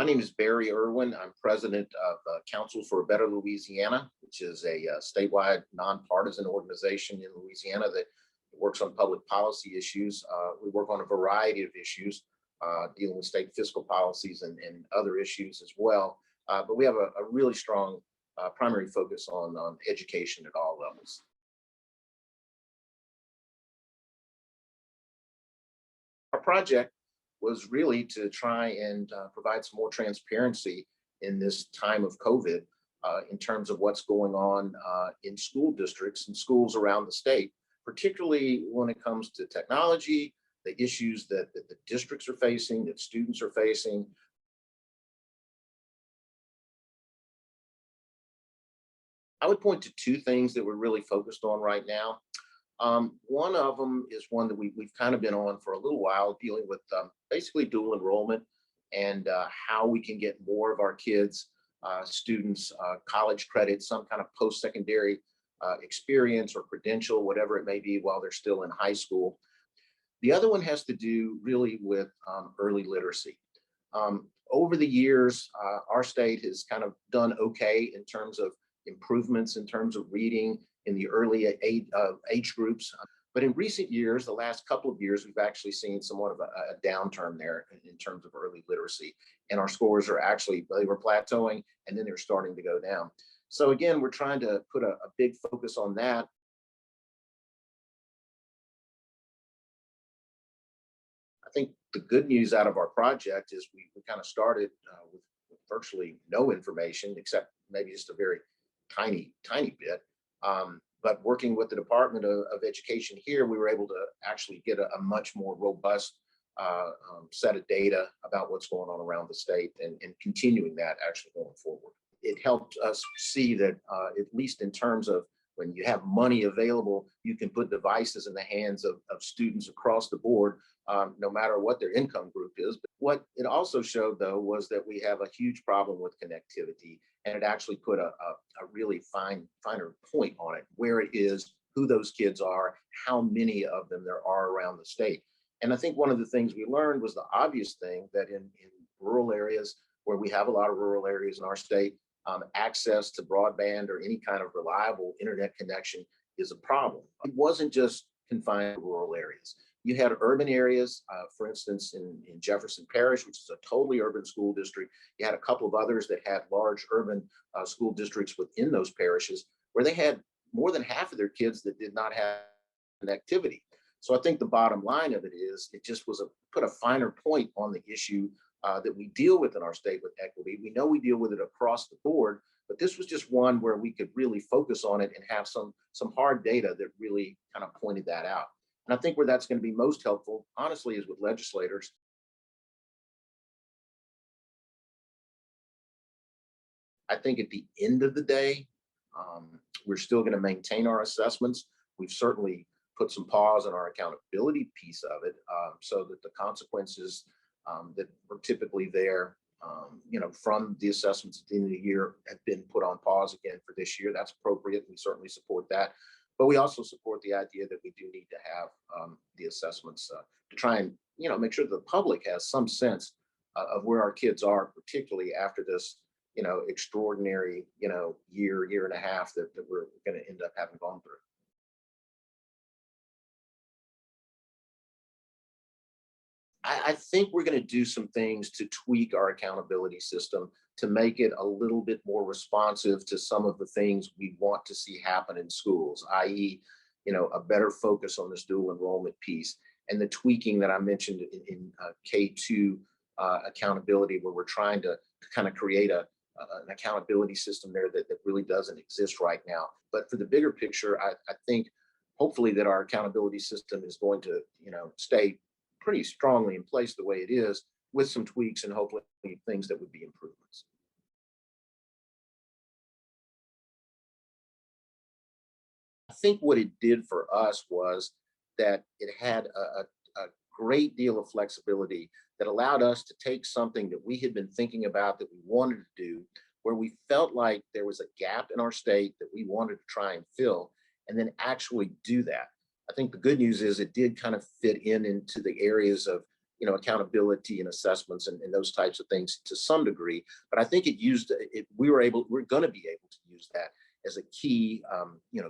My name is Barry Erwin. I'm president of Council for a Better Louisiana, which is a statewide nonpartisan organization in Louisiana that works on public policy issues. We work on a variety of issues dealing with state fiscal policies and other issues as well. But we have a really strong primary focus on education at all levels. Our project was really to try and provide some more transparency in this time of COVID in terms of what's going on in school districts and schools around the state, particularly when it comes to technology, the issues that the districts are facing, that students are facing. I would point to two things that we're really focused on right now. One of them is one that we've kind of been on for a little while, dealing with basically dual enrollment and how we can get more of our kids, students, college credit, some kind of post-secondary experience or credential, whatever it may be, while they're still in high school. The other one has to do really with early literacy. Over the years, our state has kind of done okay in terms of improvements in terms of reading in the early age groups. But in recent years, the last couple of years, we've actually seen somewhat of a downturn there in terms of early literacy. And our scores are actually, they were plateauing and then they're starting to go down. So again, we're trying to put a big focus on that. I think the good news out of our project is we kind of started with virtually no information, except maybe just a very tiny bit. But working with the Department of Education here, we were able to actually get a much more robust set of data about what's going on around the state and continuing that actually going forward. It helped us see that at least in terms of when you have money available, you can put devices in the hands of students across the board, no matter what their income group is. But what it also showed, though, was that we have a huge problem with connectivity. And it actually put a really finer point on it, where it is, who those kids are, how many of them there are around the state. And I think one of the things we learned was the obvious thing that in rural areas, where we have a lot of rural areas in our state, access to broadband or any kind of reliable internet connection is a problem. It wasn't just confined to rural areas. You had urban areas, for instance, in Jefferson Parish, which is a totally urban school district. You had a couple of others that had large urban school districts within those parishes, where they had more than half of their kids that did not have connectivity. So I think the bottom line of it is, it just was put a finer point on the issue that we deal with in our state with equity. We know we deal with it across the board, but this was just one where we could really focus on it and have some hard data that really kind of pointed that out. And I think where that's going to be most helpful, honestly, is with legislators. I think at the end of the day, we're still going to maintain our assessments. We've certainly put some pause on our accountability piece of it, so that the consequences that were typically there, from the assessments at the end of the year have been put on pause again for this year. That's appropriate. We certainly support that. But we also support the idea that we do need to have the assessments to try and, make sure that the public has some sense of where our kids are, particularly after this, extraordinary, year and a half that we're going to end up having gone through. I think we're going to do some things to tweak our accountability system to make it a little bit more responsive to some of the things we want to see happen in schools, i.e., a better focus on this dual enrollment piece and the tweaking that I mentioned in K2 accountability, where we're trying to kind of create an accountability system there that really doesn't exist right now. But for the bigger picture, I think hopefully that our accountability system is going to, stay pretty strongly in place the way it is, with some tweaks and hopefully things that would be improvements. I think what it did for us was that it had a great deal of flexibility that allowed us to take something that we had been thinking about that we wanted to do, where we felt like there was a gap in our state that we wanted to try and fill, and then actually do that. I think the good news is it did kind of fit into the areas of accountability and assessments and those types of things to some degree. But I think we're going to be able to use that as a key,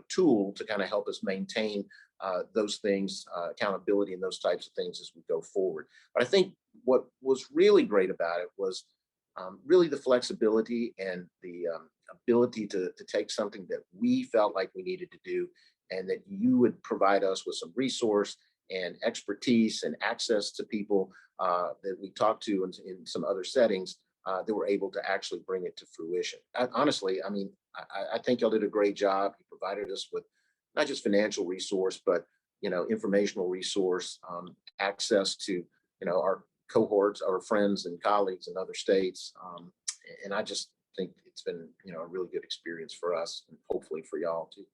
tool to kind of help us maintain those things, accountability and those types of things as we go forward. But I think what was really great about it was really the flexibility and the ability to take something that we felt like we needed to do, and that you would provide us with some resource and expertise and access to people that we talked to in some other settings that were able to actually bring it to fruition. Honestly, I mean, I think y'all did a great job. You provided us with not just financial resource, but informational resource, access to our cohorts, our friends and colleagues in other states, and I just think it's been a really good experience for us and hopefully for y'all too.